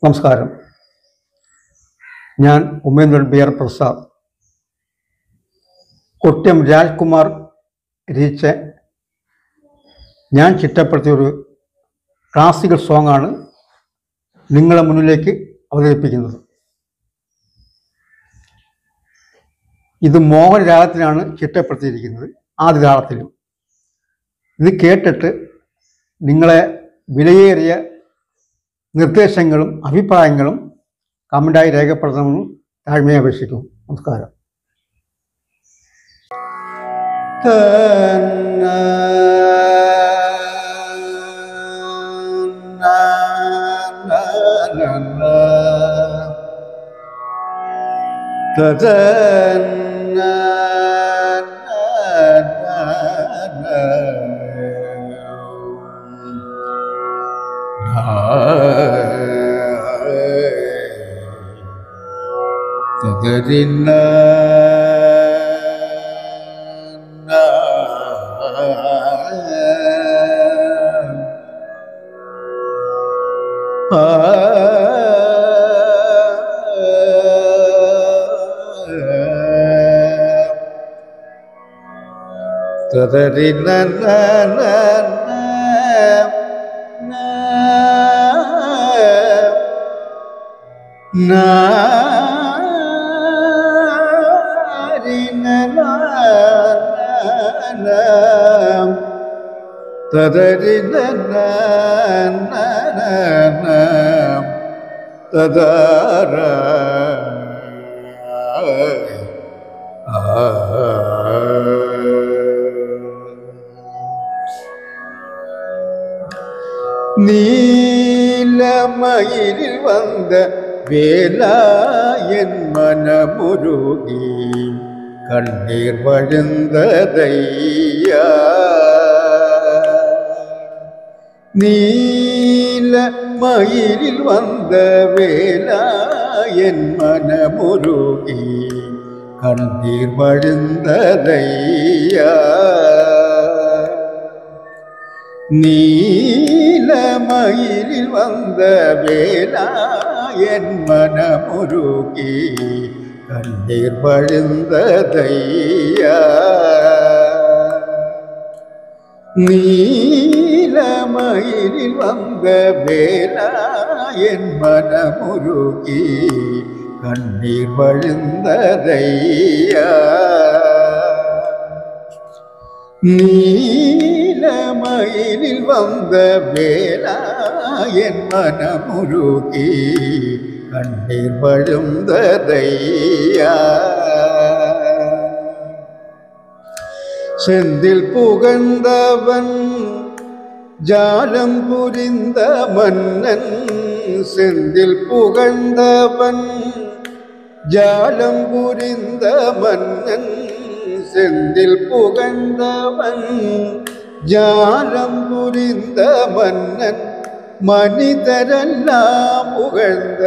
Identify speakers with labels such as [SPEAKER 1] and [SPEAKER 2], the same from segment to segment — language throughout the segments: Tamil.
[SPEAKER 1] നമസ്കാരം. ഞാൻ ഉമേന്ദ്രൻ ബി ആർ പ്രസാദ്. കൊട്ടിയം രാജ്കുമാർ രചിച്ച ഞാൻ ചിട്ടപ്പെടുത്തിയൊരു ക്ലാസിക്കൽ സോങ്ങാണ് നിങ്ങളുടെ മുന്നിലേക്ക് അവതരിപ്പിക്കുന്നത്. ഇത് മോഹൻ രാഗത്തിലാണ് ചിട്ടപ്പെടുത്തിയിരിക്കുന്നത്, ആദ്യ താളത്തിലും. ഇത് കേട്ടിട്ട് നിങ്ങളെ വിലയേറിയ നിർദ്ദേശങ്ങളും അഭിപ്രായങ്ങളും കമൻ്റായി രേഖപ്പെടുത്തണമെന്ന് താഴ്മയെ അപേക്ഷിക്കുന്നു. നമസ്കാരം.
[SPEAKER 2] நீலமயிலில் வந்த வேலா என் மனமுருகி கண்ணீர் வழிந்ததையா. நீலமயிலில் வந்த வேலா என் மனமுருகி கண்ணீர் வழிந்ததையா. நீலமயிலில் வந்த வேலா என் மனமுருகி கண்ணீர் வழிந்ததையா. நீலமயிலில் வந்த வேலா என் மனமுருகி கண்ணீர் வழிந்ததையா. நீலமயிலில் வந்த வேலா என் மனமுருகி கண்ணீர் வழிந்ததையா. செந்தில் புகழ்ந்தவன் ஜாலம் புரிந்த மன்னன், செந்தில் புகழ்ந்தவன் ஜாலம் புரிந்த மன்னன், செந்தில் புகழ்ந்தவன் ஜாலம் புரிந்த மன்னன், மனிதரெல்லாம் புகழ்ந்த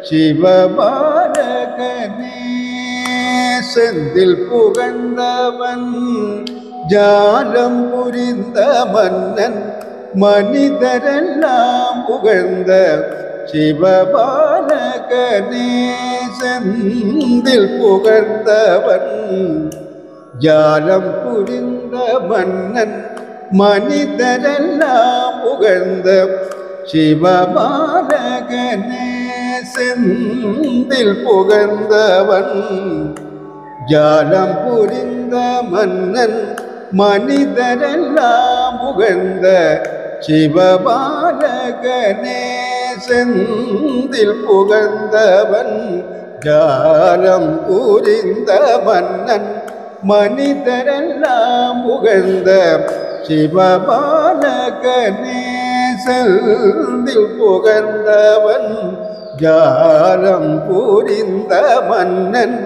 [SPEAKER 2] சிவபாலகனே. செந்தில் புகழ்ந்தவன் ஜாலம் புரிந்த மன்னன், மனிதரெல்லாம் புகழ்ந்த சிவபாலகனே. செந்தில் புகழ்ந்தவன் ஜாலம் புரிந்த மன்னன், மனிதரெல்லாம் புகழ்ந்த சிவபாலகனே. செந்தில் புகழ்ந்தவன் ஜாலம் புரிந்த மன்னன், மனிதரெல்லாம் புகழ்ந்த சிவபாலகனே. செந்தில் புகழ்ந்தவன் ஜாலம் புரிந்த மன்னன், மனிதரெல்லாம் புகழ்ந்த சிவபாலகனே. செந்தில் புகழ்ந்தவன் ஜாலம் புரிந்த மன்னன்,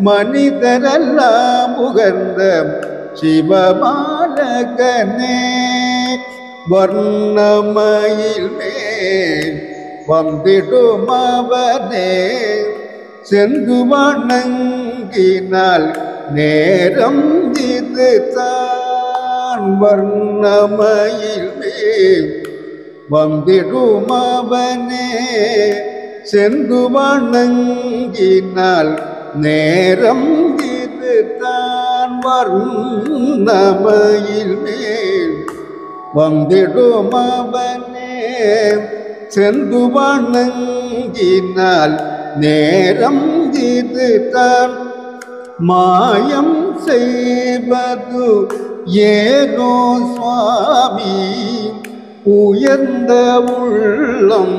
[SPEAKER 2] மனிதரெல்லாம் புகழ்ந்த சிவபாலகனே. வர்ணமயில் மேல் வந்திடும் அவனே, சென்று வணங்கினால் நேரம் இதுதான். வர்ணமயில் மேல் வந்திடும் அவனே, சென்று வணங்கினால் நேரம் இது தான் வர்ணமையில் மேல் வந்திடும் அவனே சென்று வணங்கினால் நேரம் இது தான் மாயம் செய்வது ஏனோ சுவாமி உயர்ந்த உள்ளம்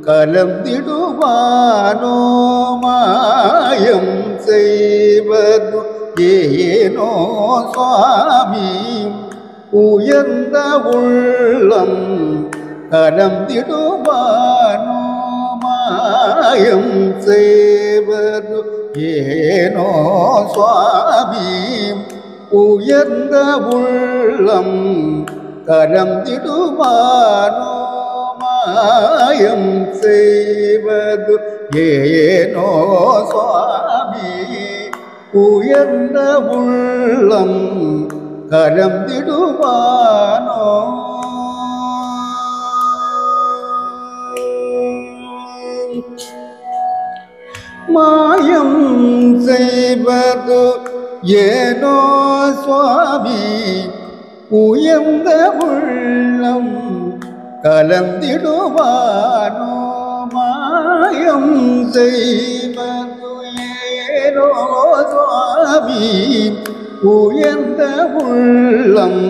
[SPEAKER 2] கலந்திடுவானோ மாயம் செய்வது ஏனோ சுவாமி உயர்ந்த உள்ளம் கலந்திடுவானோ மாயம் செய்வது ஏனோ சுவாமி உயர்ந்த உள்ளம் கலந்திடுவானோ மாயம் செய்வது ஏனோ சுவாமி உயர்ந்த உள்ளம் கலந்திடுவானோ மாயம் செய்வது ஏனோ சுவாமி உயர்ந்த உள்ளம் கலந்திடுவானோ மாயம் செய்வது ஏனோ சுவாமி உயர்ந்த உள்ளம்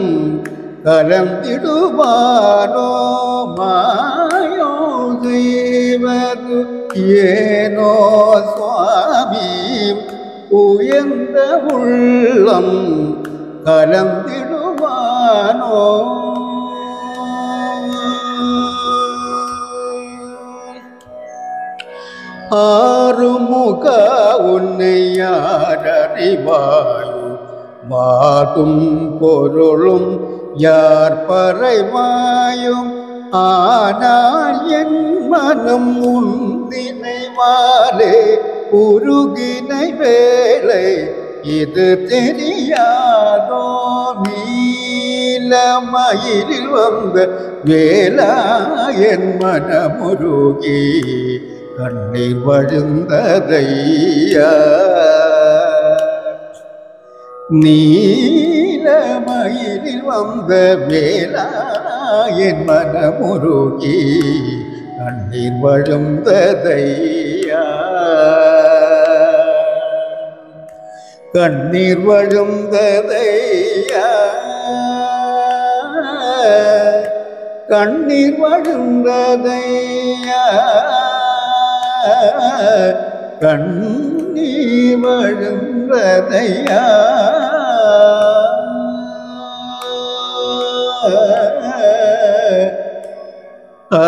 [SPEAKER 2] கலந்திடுவானோ மாயம் செய்வது ஏனோ சுவாமி உயர்ந்த உள்ளம் கலந்திடுவானோ ஆறுமுக உன்னை யாரறிவாயோ மாதும் பொருளும் யார் பறைவாயும் ஆனால் என் மனம் உன் நினைவாலே உருகினை வேளை இது தெரியாதோ நீலமயிலில் வந்த வேளா என் மனமுருகி கண்ணீர் வழுந்ததையா நீலமயிலில் வந்த வேளா என் மனமுருகி கண்ணீர் வழுந்ததையா கண்ணீர் வழுந்ததையா கண்ணீர் வழுந்ததையா கண்ணீர் வழுந்ததையா ஆ